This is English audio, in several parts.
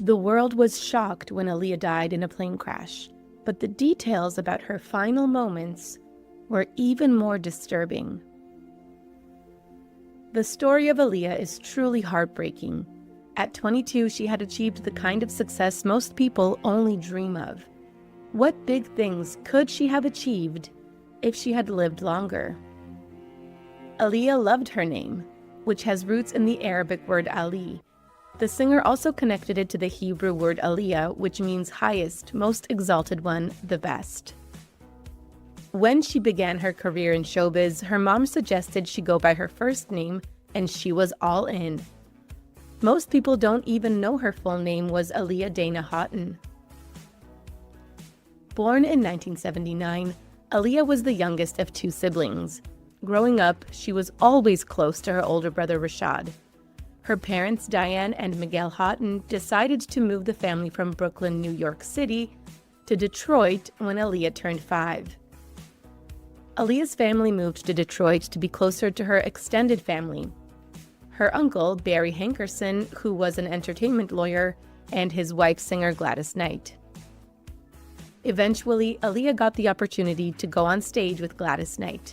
The world was shocked when Aaliyah died in a plane crash, but the details about her final moments were even more disturbing. The story of Aaliyah is truly heartbreaking. At 22, she had achieved the kind of success most people only dream of. What big things could she have achieved if she had lived longer? Aaliyah loved her name, which has roots in the Arabic word Ali. The singer also connected it to the Hebrew word Aliyah, which means highest, most exalted one, the best. When she began her career in showbiz, her mom suggested she go by her first name, and she was all in. Most people don't even know her full name was Aaliyah Dana Houghton. Born in 1979, Aaliyah was the youngest of 2 siblings. Growing up, she was always close to her older brother Rashad. Her parents, Diane and Miguel Houghton, decided to move the family from Brooklyn, New York City, to Detroit when Aaliyah turned 5. Aaliyah's family moved to Detroit to be closer to her extended family. Her uncle, Barry Hankerson, who was an entertainment lawyer, and his wife, singer Gladys Knight. Eventually, Aaliyah got the opportunity to go on stage with Gladys Knight.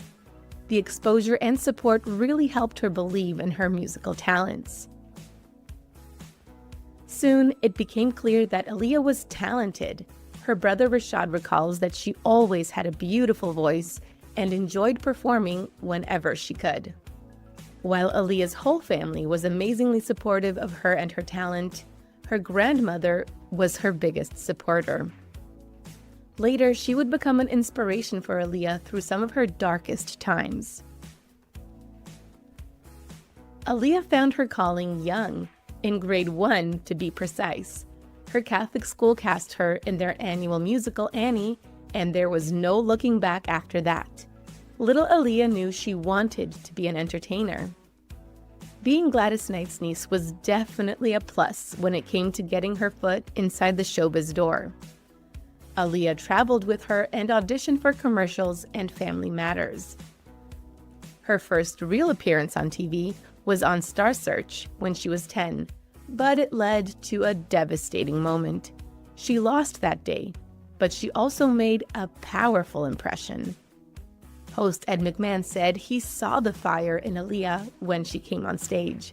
The exposure and support really helped her believe in her musical talents. Soon, it became clear that Aaliyah was talented. Her brother Rashad recalls that she always had a beautiful voice and enjoyed performing whenever she could. While Aaliyah's whole family was amazingly supportive of her and her talent, her grandmother was her biggest supporter. Later, she would become an inspiration for Aaliyah through some of her darkest times. Aaliyah found her calling young, in grade 1 to be precise. Her Catholic school cast her in their annual musical Annie, and there was no looking back after that. Little Aaliyah knew she wanted to be an entertainer. Being Gladys Knight's niece was definitely a plus when it came to getting her foot inside the showbiz door. Aaliyah traveled with her and auditioned for commercials and Family Matters. Her first real appearance on TV was on Star Search when she was 10, but it led to a devastating moment. She lost that day, but she also made a powerful impression. Host Ed McMahon said he saw the fire in Aaliyah when she came on stage.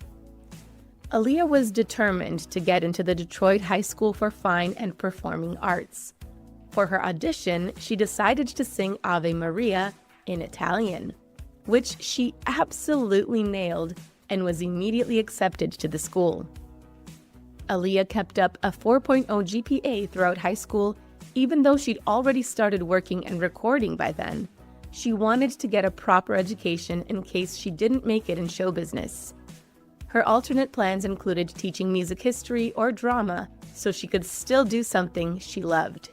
Aaliyah was determined to get into the Detroit High School for Fine and Performing Arts. For her audition, she decided to sing Ave Maria in Italian, which she absolutely nailed and was immediately accepted to the school. Aaliyah kept up a 4.0 GPA throughout high school, even though she'd already started working and recording by then. She wanted to get a proper education in case she didn't make it in show business. Her alternate plans included teaching music history or drama so she could still do something she loved.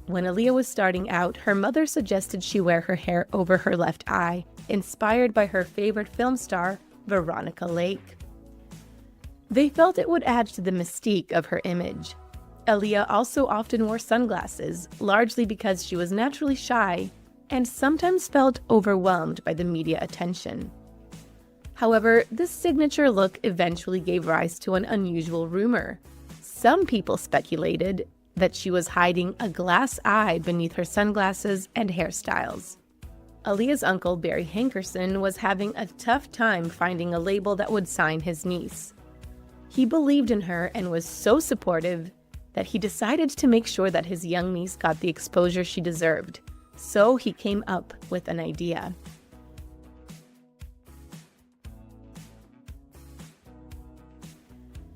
When Aaliyah was starting out, her mother suggested she wear her hair over her left eye, inspired by her favorite film star, Veronica Lake. They felt it would add to the mystique of her image. Aaliyah also often wore sunglasses, largely because she was naturally shy and sometimes felt overwhelmed by the media attention. However, this signature look eventually gave rise to an unusual rumor. Some people speculated that she was hiding a glass eye beneath her sunglasses and hairstyles. Aaliyah's uncle, Barry Hankerson, was having a tough time finding a label that would sign his niece. He believed in her and was so supportive that he decided to make sure that his young niece got the exposure she deserved. So he came up with an idea.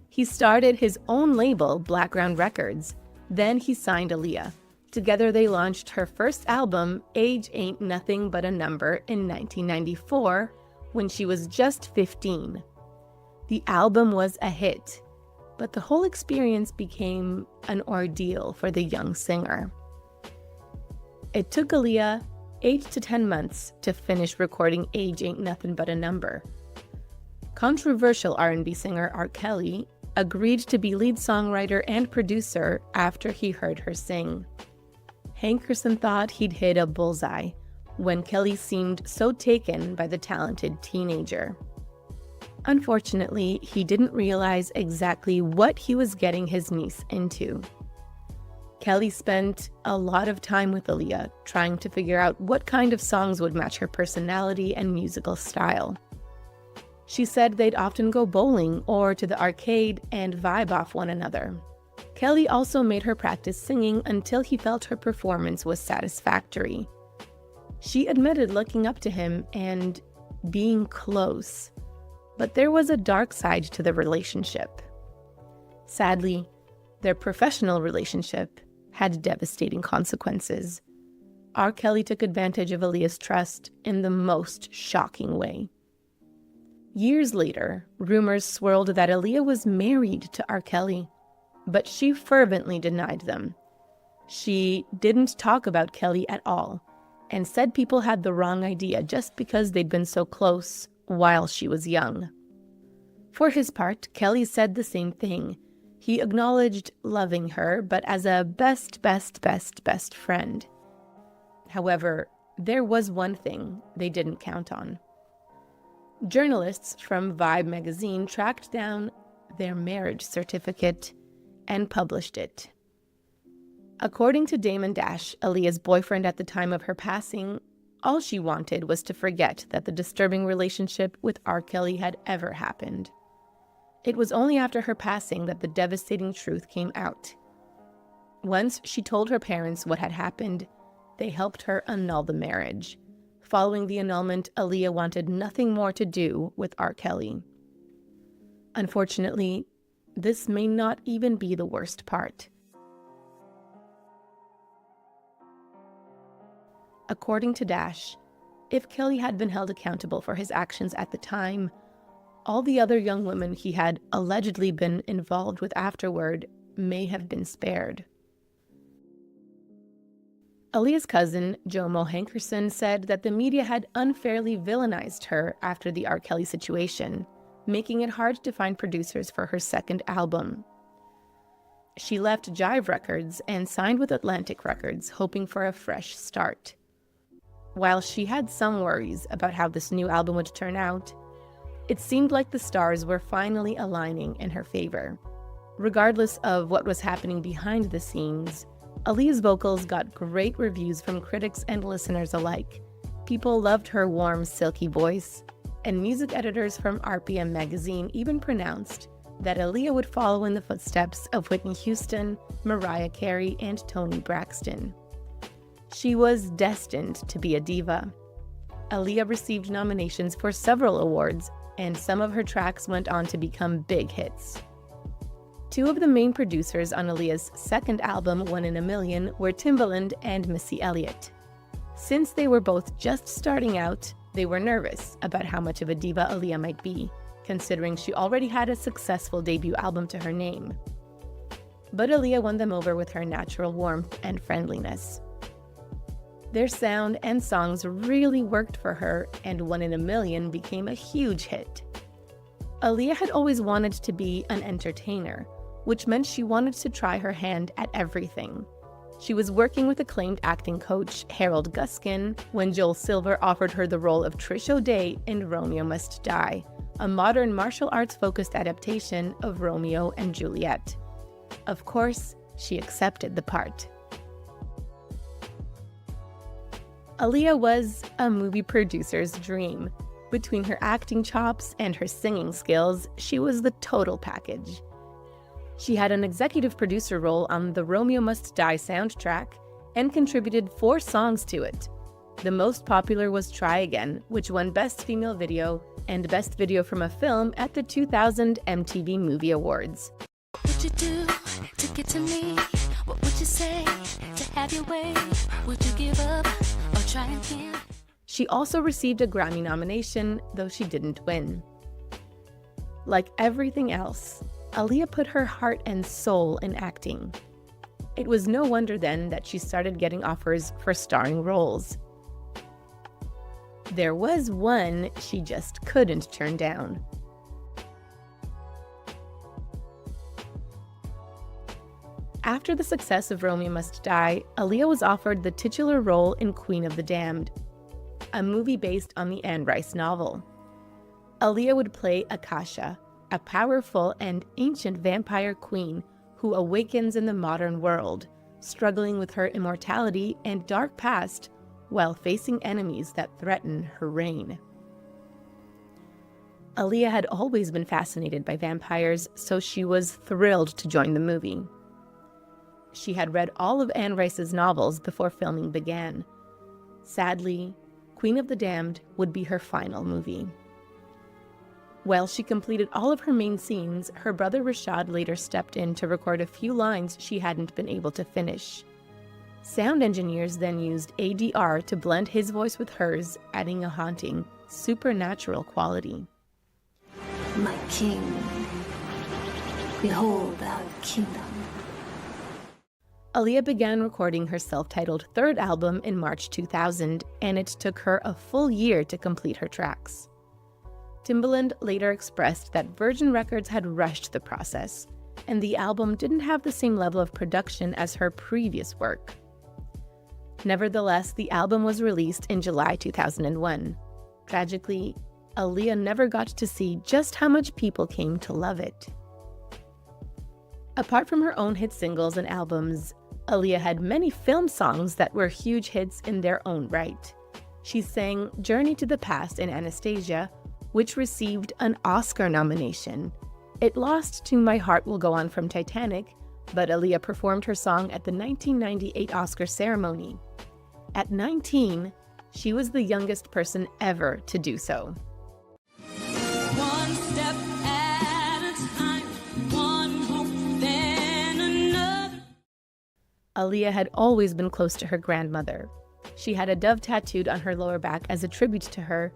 He started his own label, Blackground Records. Then he signed Aaliyah. Together they launched her first album, Age Ain't Nothing But a Number, in 1994, when she was just 15. The album was a hit, but the whole experience became an ordeal for the young singer. It took Aaliyah 8 to 10 months to finish recording Age Ain't Nothing But a Number. Controversial R&B singer R. Kelly agreed to be lead songwriter and producer after he heard her sing. Hankerson thought he'd hit a bullseye when Kelly seemed so taken by the talented teenager. Unfortunately, he didn't realize exactly what he was getting his niece into. Kelly spent a lot of time with Aaliyah, trying to figure out what kind of songs would match her personality and musical style. She said they'd often go bowling or to the arcade and vibe off one another. Kelly also made her practice singing until he felt her performance was satisfactory. She admitted looking up to him and being close, but there was a dark side to the relationship. Sadly, their professional relationship had devastating consequences. R. Kelly took advantage of Aaliyah's trust in the most shocking way. Years later, rumors swirled that Aaliyah was married to R. Kelly, but she fervently denied them. She didn't talk about Kelly at all, and said people had the wrong idea just because they'd been so close while she was young. For his part, Kelly said the same thing. He acknowledged loving her, but as a best friend. However, there was one thing they didn't count on. Journalists from Vibe magazine tracked down their marriage certificate and published it. According to Damon Dash, Aaliyah's boyfriend at the time of her passing, all she wanted was to forget that the disturbing relationship with R. Kelly had ever happened. It was only after her passing that the devastating truth came out. Once she told her parents what had happened, they helped her annul the marriage. Following the annulment, Aaliyah wanted nothing more to do with R. Kelly. Unfortunately, this may not even be the worst part. According to Dash, if Kelly had been held accountable for his actions at the time, all the other young women he had allegedly been involved with afterward may have been spared. Aaliyah's cousin, Jomo Hankerson, said that the media had unfairly villainized her after the R. Kelly situation, making it hard to find producers for her second album. She left Jive Records and signed with Atlantic Records, hoping for a fresh start. While she had some worries about how this new album would turn out, it seemed like the stars were finally aligning in her favor. Regardless of what was happening behind the scenes, Aaliyah's vocals got great reviews from critics and listeners alike. People loved her warm, silky voice, and music editors from RPM magazine even pronounced that Aaliyah would follow in the footsteps of Whitney Houston, Mariah Carey, and Toni Braxton. She was destined to be a diva. Aaliyah received nominations for several awards, and some of her tracks went on to become big hits. Two of the main producers on Aaliyah's second album, One in a Million, were Timbaland and Missy Elliott. Since they were both just starting out, they were nervous about how much of a diva Aaliyah might be, considering she already had a successful debut album to her name. But Aaliyah won them over with her natural warmth and friendliness. Their sound and songs really worked for her, and One in a Million became a huge hit. Aaliyah had always wanted to be an entertainer, which meant she wanted to try her hand at everything. She was working with acclaimed acting coach Harold Guskin when Joel Silver offered her the role of Trish O'Day in Romeo Must Die, a modern martial arts-focused adaptation of Romeo and Juliet. Of course, she accepted the part. Aaliyah was a movie producer's dream. Between her acting chops and her singing skills, she was the total package. She had an executive producer role on the Romeo Must Die soundtrack and contributed 4 songs to it. The most popular was Try Again, which won Best Female Video and Best Video from a Film at the 2000 MTV Movie Awards. What would you do to get to me? What would you say to have your way? Would you give up or try again? She also received a Grammy nomination, though she didn't win. Like everything else, Aaliyah put her heart and soul in acting. It was no wonder then that she started getting offers for starring roles. There was one she just couldn't turn down. After the success of Romeo Must Die, Aaliyah was offered the titular role in Queen of the Damned, a movie based on the Anne Rice novel. Aaliyah would play Akasha, a powerful and ancient vampire queen who awakens in the modern world, struggling with her immortality and dark past while facing enemies that threaten her reign. Aaliyah had always been fascinated by vampires, so she was thrilled to join the movie. She had read all of Anne Rice's novels before filming began. Sadly, Queen of the Damned would be her final movie. While she completed all of her main scenes, her brother Rashad later stepped in to record a few lines she hadn't been able to finish. Sound engineers then used ADR to blend his voice with hers, adding a haunting, supernatural quality. My king, behold our kingdom. Aaliyah began recording her self-titled third album in March 2000, and it took her a full year to complete her tracks. Timbaland later expressed that Virgin Records had rushed the process, and the album didn't have the same level of production as her previous work. Nevertheless, the album was released in July 2001. Tragically, Aaliyah never got to see just how much people came to love it. Apart from her own hit singles and albums, Aaliyah had many film songs that were huge hits in their own right. She sang Journey to the Past in Anastasia, which received an Oscar nomination. It lost to My Heart Will Go On from Titanic, but Aaliyah performed her song at the 1998 Oscar ceremony. At 19, she was the youngest person ever to do so. One step at a time, one hope, then another. Aaliyah had always been close to her grandmother. She had a dove tattooed on her lower back as a tribute to her,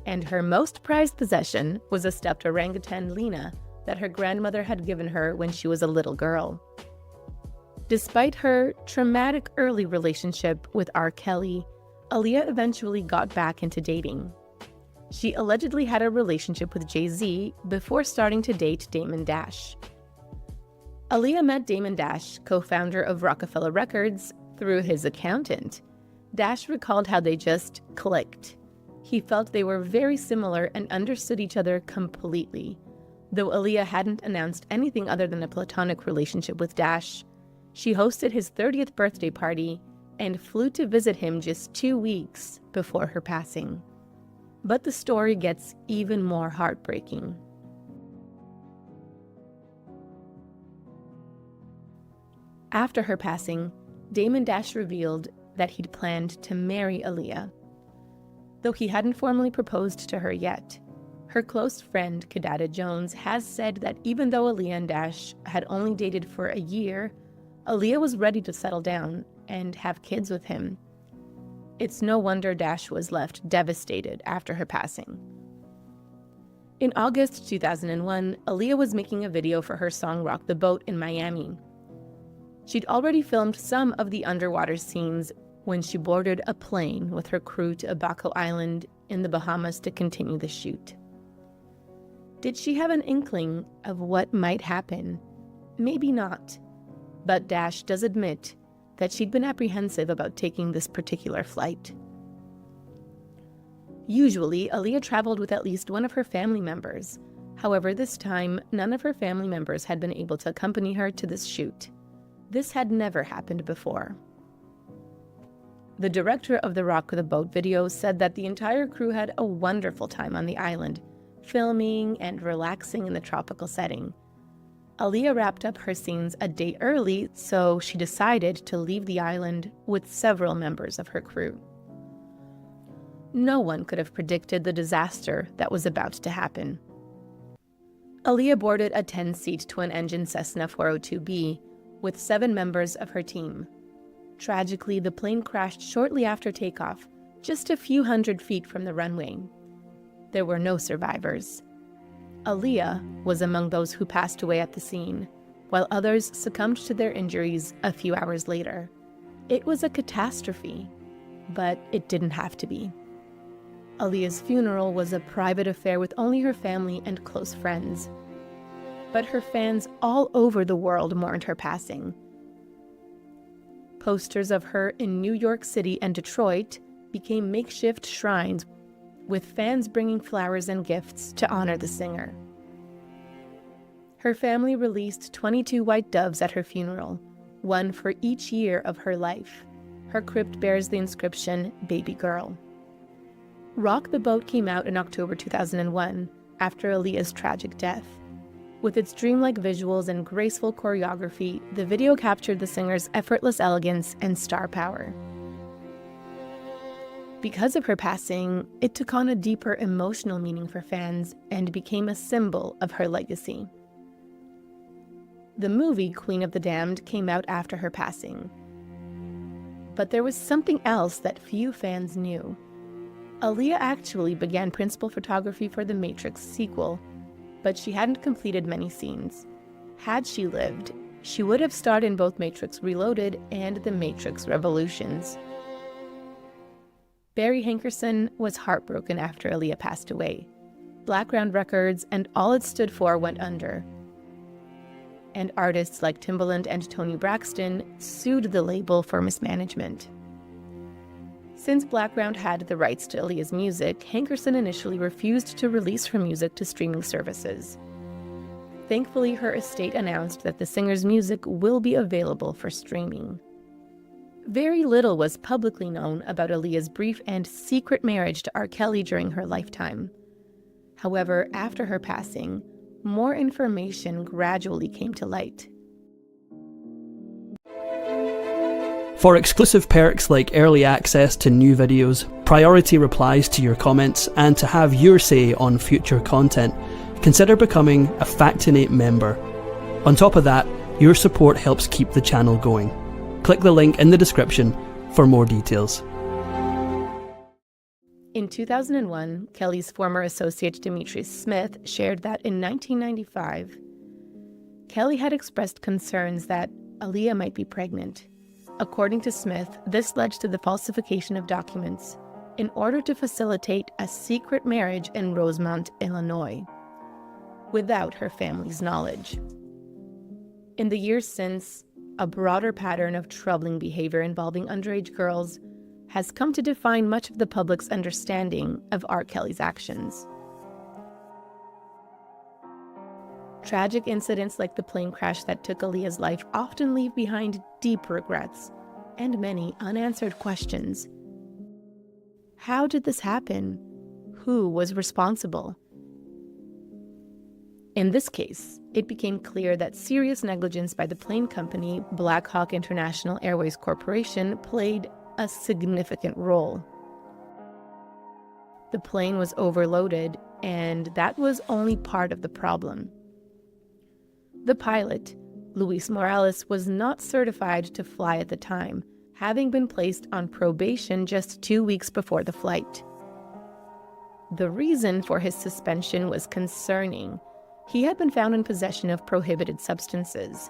and her most prized possession was a stuffed orangutan, Lena, that her grandmother had given her when she was a little girl. Despite her traumatic early relationship with R. Kelly, Aaliyah eventually got back into dating. She allegedly had a relationship with Jay-Z before starting to date Damon Dash. Aaliyah met Damon Dash, co-founder of Rockefeller Records, through his accountant. Dash recalled how they just clicked. He felt they were very similar and understood each other completely. Though Aaliyah hadn't announced anything other than a platonic relationship with Dash, she hosted his 30th birthday party and flew to visit him just 2 weeks before her passing. But the story gets even more heartbreaking. After her passing, Damon Dash revealed that he'd planned to marry Aaliyah. Though he hadn't formally proposed to her yet, her close friend Kadada Jones has said that even though Aaliyah and Dash had only dated for a year, Aaliyah was ready to settle down and have kids with him. It's no wonder Dash was left devastated after her passing. In August 2001, Aaliyah was making a video for her song Rock the Boat in Miami. She'd already filmed some of the underwater scenes when she boarded a plane with her crew to Abaco Island in the Bahamas to continue the shoot. Did she have an inkling of what might happen? Maybe not. But Dash does admit that she'd been apprehensive about taking this particular flight. Usually, Aaliyah traveled with at least one of her family members. However, this time, none of her family members had been able to accompany her to this shoot. This had never happened before. The director of the Rock the Boat video said that the entire crew had a wonderful time on the island, filming and relaxing in the tropical setting. Aaliyah wrapped up her scenes a day early, so she decided to leave the island with several members of her crew. No one could have predicted the disaster that was about to happen. Aaliyah boarded a 10-seat twin-engine Cessna 402B with 7 members of her team. Tragically, the plane crashed shortly after takeoff, just a few hundred feet from the runway. There were no survivors. Aaliyah was among those who passed away at the scene, while others succumbed to their injuries a few hours later. It was a catastrophe, but it didn't have to be. Aaliyah's funeral was a private affair with only her family and close friends. But her fans all over the world mourned her passing. Posters of her in New York City and Detroit became makeshift shrines with fans bringing flowers and gifts to honor the singer. Her family released 22 white doves at her funeral, one for each year of her life. Her crypt bears the inscription, "Baby Girl." Rock the Boat came out in October 2001, after Aaliyah's tragic death. With its dreamlike visuals and graceful choreography, the video captured the singer's effortless elegance and star power. Because of her passing, it took on a deeper emotional meaning for fans and became a symbol of her legacy. The movie Queen of the Damned came out after her passing. But there was something else that few fans knew. Aaliyah actually began principal photography for the Matrix sequel, but she hadn't completed many scenes. Had she lived, she would have starred in both Matrix Reloaded and The Matrix Revolutions. Barry Hankerson was heartbroken after Aaliyah passed away. Blackground Records and all it stood for went under. And artists like Timbaland and Toni Braxton sued the label for mismanagement. Since Blackground had the rights to Aaliyah's music, Hankerson initially refused to release her music to streaming services. Thankfully, her estate announced that the singer's music will be available for streaming. Very little was publicly known about Aaliyah's brief and secret marriage to R. Kelly during her lifetime. However, after her passing, more information gradually came to light. For exclusive perks like early access to new videos, priority replies to your comments, and to have your say on future content, consider becoming a Factinate member. On top of that, your support helps keep the channel going. Click the link in the description for more details. In 2001, Kelly's former associate Demetrius Smith shared that in 1995, Kelly had expressed concerns that Aaliyah might be pregnant. According to Smith, this led to the falsification of documents in order to facilitate a secret marriage in Rosemont, Illinois, without her family's knowledge. In the years since, a broader pattern of troubling behavior involving underage girls has come to define much of the public's understanding of R. Kelly's actions. Tragic incidents like the plane crash that took Aaliyah's life often leave behind deep regrets and many unanswered questions. How did this happen? Who was responsible? In this case, it became clear that serious negligence by the plane company, Black Hawk International Airways Corporation, played a significant role. The plane was overloaded, and that was only part of the problem. The pilot, Luis Morales, was not certified to fly at the time, having been placed on probation just 2 weeks before the flight. The reason for his suspension was concerning. He had been found in possession of prohibited substances.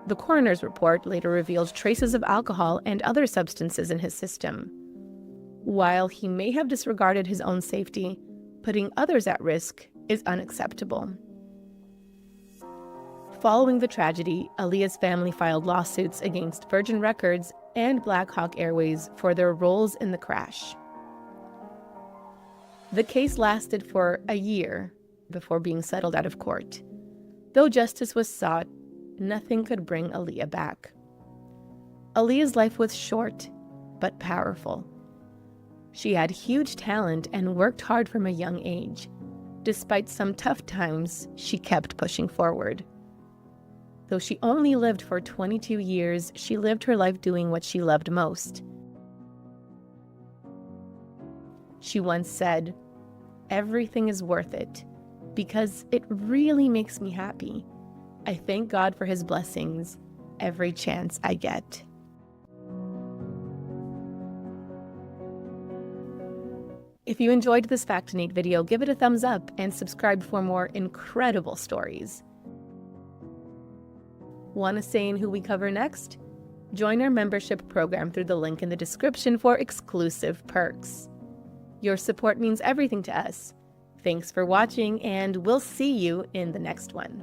The coroner's report later revealed traces of alcohol and other substances in his system. While he may have disregarded his own safety, putting others at risk is unacceptable. Following the tragedy, Aaliyah's family filed lawsuits against Virgin Records and Black Hawk Airways for their roles in the crash. The case lasted for a year before being settled out of court. Though justice was sought, nothing could bring Aaliyah back. Aaliyah's life was short, but powerful. She had huge talent and worked hard from a young age. Despite some tough times, she kept pushing forward. Though she only lived for 22 years, she lived her life doing what she loved most. She once said, "Everything is worth it, because it really makes me happy. I thank God for his blessings every chance I get." If you enjoyed this Factinate video, give it a thumbs up and subscribe for more incredible stories. Want a say in who we cover next? Join our membership program through the link in the description for exclusive perks. Your support means everything to us. Thanks for watching, and we'll see you in the next one.